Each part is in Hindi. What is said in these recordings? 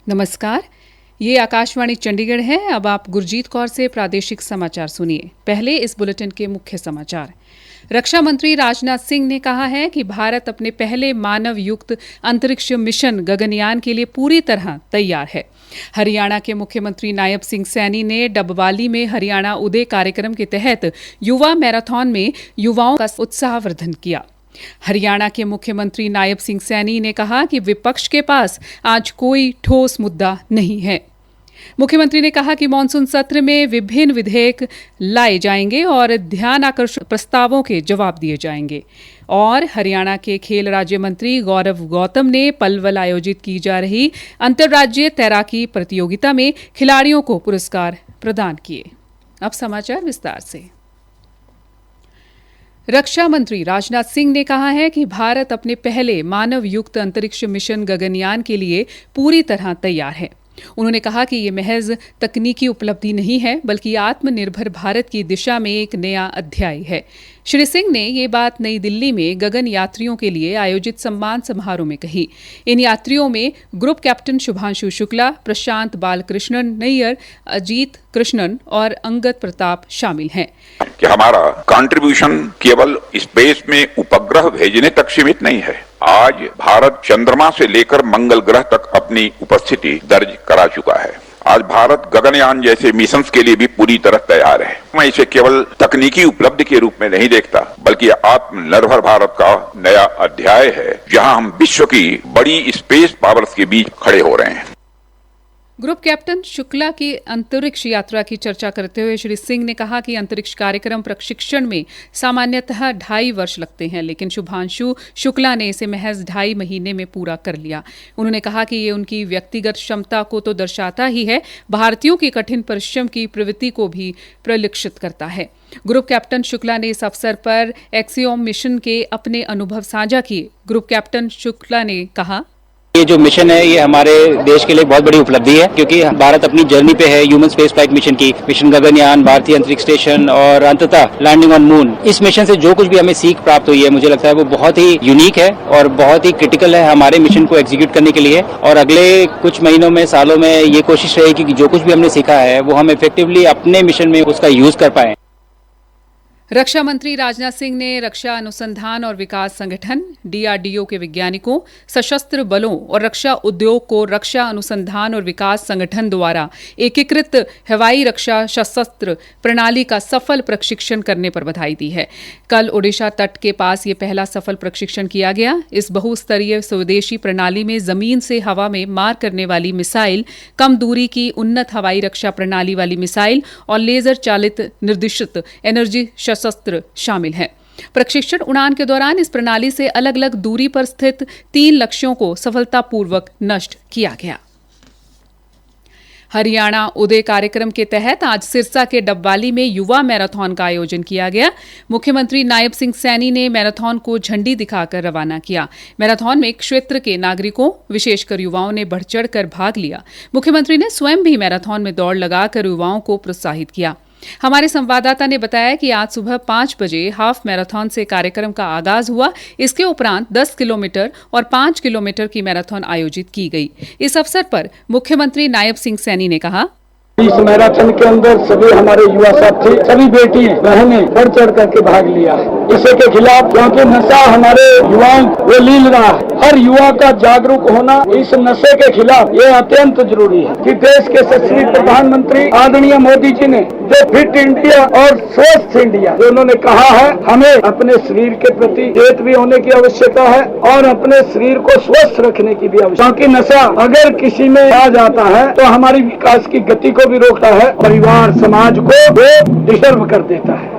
नमस्कार, ये आकाशवाणी चंडीगढ़ है। अब आप गुरजीत कौर से प्रादेशिक समाचार सुनिए। पहले इस बुलेटिन के मुख्य समाचार। रक्षा मंत्री राजनाथ सिंह ने कहा है कि भारत अपने पहले मानव युक्त अंतरिक्ष मिशन गगनयान के लिए पूरी तरह तैयार है। हरियाणा के मुख्यमंत्री नायब सिंह सैनी ने डबवाली में हरियाणा उदय कार्यक्रम के तहत युवा मैराथन में युवाओं का उत्साहवर्धन किया। हरियाणा के मुख्यमंत्री नायब सिंह सैनी ने कहा कि विपक्ष के पास आज कोई ठोस मुद्दा नहीं है। मुख्यमंत्री ने कहा कि मानसून सत्र में विभिन्न विधेयक लाए जाएंगे और ध्यान आकर्षण प्रस्तावों के जवाब दिए जाएंगे। और हरियाणा के खेल राज्य मंत्री गौरव गौतम ने पलवल आयोजित की जा रही अंतर्राज्यीय तैराकी प्रतियोगिता में खिलाड़ियों को पुरस्कार प्रदान किए। अब समाचार विस्तार से। रक्षा मंत्री राजनाथ सिंह ने कहा है कि भारत अपने पहले मानव युक्त अंतरिक्ष मिशन गगनयान के लिए पूरी तरह तैयार है। उन्होंने कहा कि ये महज तकनीकी उपलब्धि नहीं है, बल्कि आत्मनिर्भर भारत की दिशा में एक नया अध्याय है। श्री सिंह ने ये बात नई दिल्ली में गगन यात्रियों के लिए आयोजित सम्मान समारोह में कही। इन यात्रियों में ग्रुप कैप्टन शुभांशु शुक्ला, प्रशांत बालकृष्णन नैयर, अजीत कृष्णन और अंगद प्रताप शामिल हैं। कि हमारा कंट्रीब्यूशन केवल स्पेस में उपग्रह भेजने तक सीमित नहीं है। आज भारत चंद्रमा से लेकर मंगल ग्रह तक अपनी उपस्थिति दर्ज करा चुका है। आज भारत गगनयान जैसे मिशन के लिए भी पूरी तरह तैयार है। मैं इसे केवल तकनीकी उपलब्धि के रूप में नहीं देखता, बल्कि आत्मनिर्भर भारत का नया अध्याय है, जहां हम विश्व की बड़ी स्पेस पावर्स के बीच खड़े हो रहे हैं। ग्रुप कैप्टन शुक्ला की अंतरिक्ष यात्रा की चर्चा करते हुए श्री सिंह ने कहा कि अंतरिक्ष कार्यक्रम प्रशिक्षण में सामान्यतः 2.5 वर्ष लगते हैं, लेकिन शुभांशु शुक्ला ने इसे महज 2.5 महीने में पूरा कर लिया। उन्होंने कहा कि ये उनकी व्यक्तिगत क्षमता को तो दर्शाता ही है, भारतीयों की कठिन परिश्रम की प्रवृत्ति को भी परिलक्षित करता है। ग्रुप कैप्टन शुक्ला ने इस अवसर पर एक्सियोम मिशन के अपने अनुभव साझा किए। ग्रुप कैप्टन शुक्ला ने कहा, ये जो मिशन है ये हमारे देश के लिए बहुत बड़ी उपलब्धि है, क्योंकि भारत अपनी जर्नी पे है ह्यूमन स्पेस फ्लाइट मिशन की। मिशन गगनयान, भारतीय अंतरिक्ष स्टेशन और अंततः लैंडिंग ऑन मून। इस मिशन से जो कुछ भी हमें सीख प्राप्त हुई है, मुझे लगता है वो बहुत ही यूनिक है और बहुत ही क्रिटिकल है हमारे मिशन को एग्जीक्यूट करने के लिए। और अगले कुछ महीनों में, सालों में ये कोशिश रहेगी कि जो कुछ भी हमने सीखा है वो हम इफेक्टिवली अपने मिशन में उसका यूज कर पाए। रक्षा मंत्री राजनाथ सिंह ने रक्षा अनुसंधान और विकास संगठन DRDO के वैज्ञानिकों, सशस्त्र बलों और रक्षा उद्योग को रक्षा अनुसंधान और विकास संगठन द्वारा एकीकृत हवाई रक्षा सशस्त्र प्रणाली का सफल प्रशिक्षण करने पर बधाई दी है। कल ओडिशा तट के पास ये पहला सफल प्रशिक्षण किया गया। इस बहुस्तरीय स्वदेशी प्रणाली में जमीन से हवा में मार करने वाली मिसाइल, कम दूरी की उन्नत हवाई रक्षा प्रणाली वाली मिसाइल और लेजर चालित निर्दिष्ट एनर्जी शस्त्र शामिल हैं। प्रशिक्षण उड़ान के दौरान इस प्रणाली से अलग अलग दूरी पर स्थित 3 लक्ष्यों को सफलतापूर्वक नष्ट किया गया। हरियाणा उदय कार्यक्रम के तहत आज सिरसा के डबवाली में युवा मैराथन का आयोजन किया गया। मुख्यमंत्री नायब सिंह सैनी ने मैराथन को झंडी दिखाकर रवाना किया। मैराथन में क्षेत्र के नागरिकों, विशेषकर युवाओं ने बढ़ चढ़ कर भाग लिया। मुख्यमंत्री ने स्वयं भी मैराथन में दौड़ लगाकर युवाओं को प्रोत्साहित किया। हमारे संवाददाता ने बताया कि आज सुबह 5 बजे हाफ मैराथन से कार्यक्रम का आगाज हुआ। इसके उपरांत 10 किलोमीटर और 5 किलोमीटर की मैराथन आयोजित की गई। इस अवसर पर मुख्यमंत्री नायब सिंह सैनी ने कहा, इस मैराथन के अंदर सभी हमारे युवा साथी, सभी बेटी बहनें बढ़ चढ़ करके भाग लिया है इसे के खिलाफ, क्योंकि नशा हमारे युवाओं को लील रहा है। हर युवा का जागरूक होना इस नशे के खिलाफ ये अत्यंत जरूरी है कि देश के यशस्वी प्रधानमंत्री आदरणीय मोदी जी ने जो फिट इंडिया और स्वस्थ इंडिया जो उन्होंने कहा है, हमें अपने शरीर के प्रति चेत भी होने की आवश्यकता है और अपने शरीर को स्वस्थ रखने की भी आवश्यकता, क्योंकि नशा अगर किसी में आ जाता है तो हमारी विकास की गति को भी रोकता है, परिवार समाज को वो डिस्टर्ब कर देता है।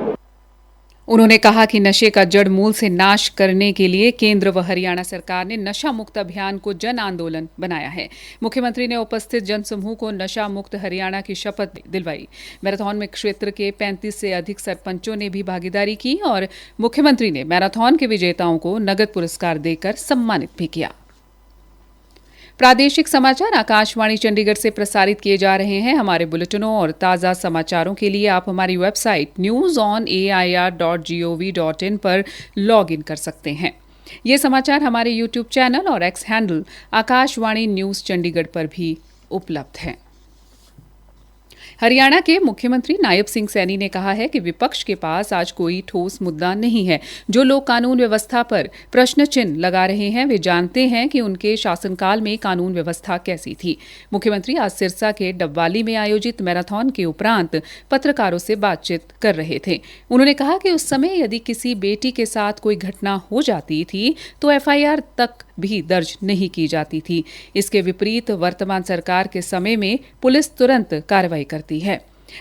उन्होंने कहा कि नशे का जड़ मूल से नाश करने के लिए केंद्र व हरियाणा सरकार ने नशा मुक्त अभियान को जन आंदोलन बनाया है। मुख्यमंत्री ने उपस्थित जनसमूह को नशा मुक्त हरियाणा की शपथ दिलवाई। मैराथन में क्षेत्र के 35 से अधिक सरपंचों ने भी भागीदारी की और मुख्यमंत्री ने मैराथन के विजेताओं को नगद पुरस्कार देकर सम्मानित भी किया। प्रादेशिक समाचार आकाशवाणी चंडीगढ़ से प्रसारित किए जा रहे हैं। हमारे बुलेटिनों और ताज़ा समाचारों के लिए आप हमारी वेबसाइट newsonair.gov.in पर लॉग इन कर सकते हैं। ये समाचार हमारे YouTube चैनल और x handle Akashvani news Chandigarh पर भी उपलब्ध हैं। हरियाणा के मुख्यमंत्री नायब सिंह सैनी ने कहा है कि विपक्ष के पास आज कोई ठोस मुद्दा नहीं है। जो लोग कानून व्यवस्था पर प्रश्न चिन्ह लगा रहे हैं वे जानते हैं कि उनके शासनकाल में कानून व्यवस्था कैसी थी। मुख्यमंत्री आज सिरसा के डबवाली में आयोजित मैराथन के उपरांत पत्रकारों से बातचीत कर रहे थे। उन्होंने कहा कि उस समय यदि किसी बेटी के साथ कोई घटना हो जाती थी तो एफआईआर तक भी दर्ज नहीं की जाती थी। इसके विपरीत वर्तमान सरकार के समय में पुलिस तुरंत कार्रवाई करती है।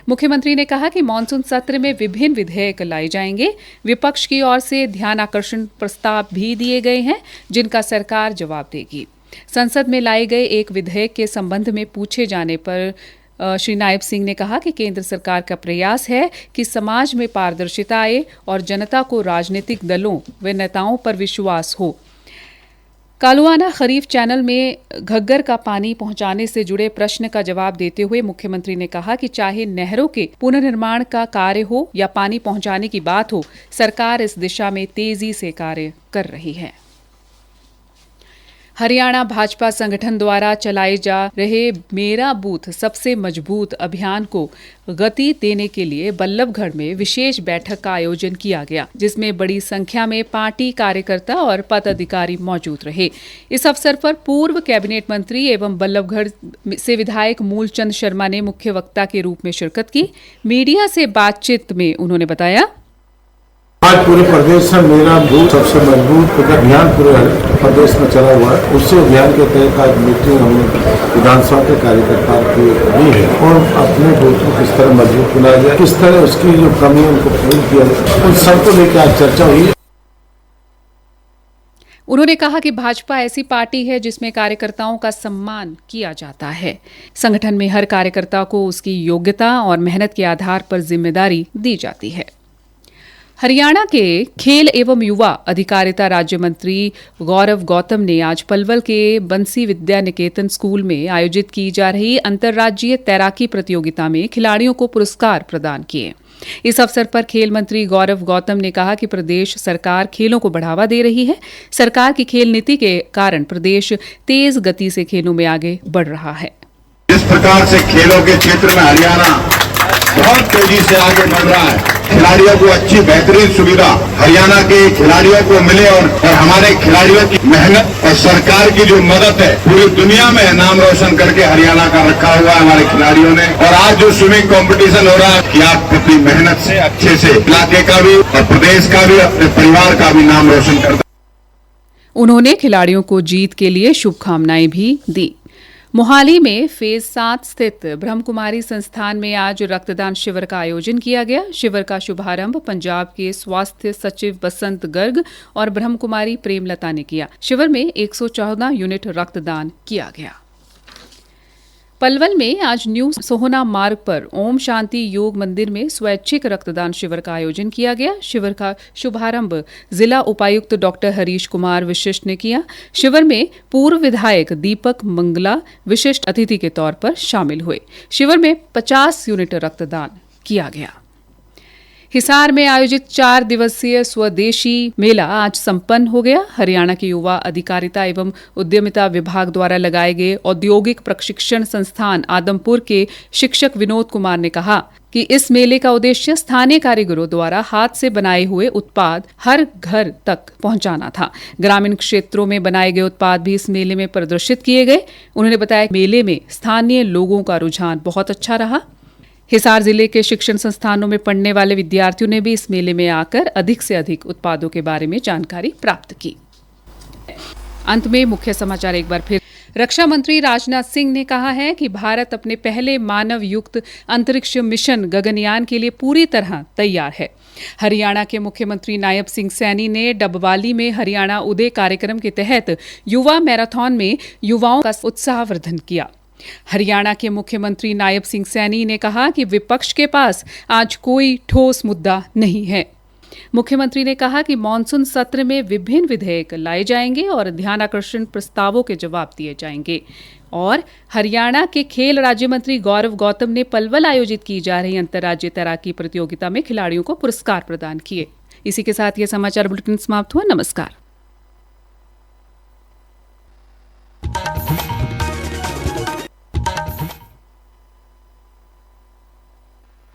मुख्यमंत्री ने कहा कि मॉनसून सत्र में विभिन्न विधेयक लाए जाएंगे। विपक्ष की ओर से ध्यान आकर्षण प्रस्ताव भी दिए गए हैं जिनका सरकार जवाब देगी। संसद में लाए गए एक विधेयक के संबंध में पूछे जाने पर श्री नायब सिंह ने कहा कि केंद्र सरकार का प्रयास है कि समाज में पारदर्शिता आए और जनता को राजनीतिक दलों व नेताओं पर विश्वास हो। कालुआना खरीफ चैनल में घग्गर का पानी पहुंचाने से जुड़े प्रश्न का जवाब देते हुए मुख्यमंत्री ने कहा कि चाहे नहरों के पुनर्निर्माण का कार्य हो या पानी पहुंचाने की बात हो, सरकार इस दिशा में तेजी से कार्य कर रही है। हरियाणा भाजपा संगठन द्वारा चलाए जा रहे मेरा बूथ सबसे मजबूत अभियान को गति देने के लिए बल्लभगढ़ में विशेष बैठक का आयोजन किया गया, जिसमें बड़ी संख्या में पार्टी कार्यकर्ता और पदाधिकारी मौजूद रहे। इस अवसर पर पूर्व कैबिनेट मंत्री एवं बल्लभगढ़ से विधायक मूलचंद शर्मा ने मुख्य वक्ता के रूप में शिरकत की। मीडिया से बातचीत में उन्होंने बताया, आज पूरे प्रदेश में मेरा बूथ सबसे मजबूत अभियान पूरे प्रदेश में चला हुआ है। उसी अभियान के तहत आज मीटिंग हमने विधानसभा के कार्यकर्ताओं की ली है और अपने बूथ को किस तरह मजबूत बनाया जाए, किस तरह उसकी जो कमी है उनको पूरी किया जाए, उन सबको लेकर आज चर्चा हुई। उन्होंने कहा कि भाजपा ऐसी पार्टी है जिसमें कार्यकर्ताओं का सम्मान किया जाता है। संगठन में हर कार्यकर्ता को उसकी योग्यता और मेहनत के आधार पर जिम्मेदारी दी जाती है। हरियाणा के खेल एवं युवा अधिकारिता राज्य मंत्री गौरव गौतम ने आज पलवल के बंसी विद्या निकेतन स्कूल में आयोजित की जा रही अंतर्राज्यीय तैराकी प्रतियोगिता में खिलाड़ियों को पुरस्कार प्रदान किए। इस अवसर पर खेल मंत्री गौरव गौतम ने कहा कि प्रदेश सरकार खेलों को बढ़ावा दे रही है। सरकार की खेल नीति के कारण प्रदेश तेज गति से खेलों में आगे बढ़ रहा है। जिस प्रकार से खेलों के क्षेत्र में हरियाणा बहुत तेजी से आगे बढ़ रहा है, खिलाड़ियों को अच्छी बेहतरीन सुविधा हरियाणा के खिलाड़ियों को मिले और हमारे खिलाड़ियों की मेहनत और सरकार की जो मदद है पूरी दुनिया में नाम रोशन करके हरियाणा का रखा हुआ है हमारे खिलाड़ियों ने। और आज जो स्विमिंग कंपटीशन हो रहा है कि आप अपनी मेहनत से अच्छे से इलाके का भी और प्रदेश का भी अपने परिवार का भी नाम रोशन करता। उन्होंने खिलाड़ियों को जीत के लिए शुभकामनाएं भी दी। मोहाली में फेज 7 स्थित ब्रह्मकुमारी संस्थान में आज रक्तदान शिविर का आयोजन किया गया। शिविर का शुभारंभ पंजाब के स्वास्थ्य सचिव बसंत गर्ग और ब्रह्मकुमारी प्रेमलता ने किया। शिविर में 114 यूनिट रक्तदान किया गया। पलवल में आज न्यू सोहना मार्ग पर ओम शांति योग मंदिर में स्वैच्छिक रक्तदान शिविर का आयोजन किया गया। शिविर का शुभारंभ जिला उपायुक्त डॉक्टर हरीश कुमार विशिष्ट ने किया। शिविर में पूर्व विधायक दीपक मंगला विशिष्ट अतिथि के तौर पर शामिल हुए। शिविर में 50 यूनिट रक्तदान किया गया। हिसार में आयोजित 4 दिवसीय स्वदेशी मेला आज संपन्न हो गया। हरियाणा के युवा अधिकारिता एवं उद्यमिता विभाग द्वारा लगाए गए औद्योगिक प्रशिक्षण संस्थान आदमपुर के शिक्षक विनोद कुमार ने कहा कि इस मेले का उद्देश्य स्थानीय कारीगरों द्वारा हाथ से बनाए हुए उत्पाद हर घर तक पहुंचाना था। ग्रामीण क्षेत्रों में बनाए गए उत्पाद भी इस मेले में प्रदर्शित किए गए। उन्होंने बताया मेले में स्थानीय लोगों का रुझान बहुत अच्छा रहा। हिसार जिले के शिक्षण संस्थानों में पढ़ने वाले विद्यार्थियों ने भी इस मेले में आकर अधिक से अधिक उत्पादों के बारे में जानकारी प्राप्त की। अंत में मुख्य समाचार एक बार फिर। रक्षा मंत्री राजनाथ सिंह ने कहा है कि भारत अपने पहले मानव युक्त अंतरिक्ष मिशन गगनयान के लिए पूरी तरह तैयार है। हरियाणा के मुख्यमंत्री नायब सिंह सैनी ने डबवाली में हरियाणा उदय कार्यक्रम के तहत युवा मैराथन में युवाओं का उत्साहवर्धन किया। हरियाणा के मुख्यमंत्री नायब सिंह सैनी ने कहा कि विपक्ष के पास आज कोई ठोस मुद्दा नहीं है। मुख्यमंत्री ने कहा कि मॉनसून सत्र में विभिन्न विधेयक लाए जाएंगे और ध्यानाकर्षण प्रस्तावों के जवाब दिए जाएंगे। और हरियाणा के खेल राज्य मंत्री गौरव गौतम ने पलवल आयोजित की जा रही अंतर्राज्यीय तैराकी प्रतियोगिता में खिलाड़ियों को पुरस्कार प्रदान किए। इसी के साथ ये समाचार बुलेटिन समाप्त हुआ। नमस्कार।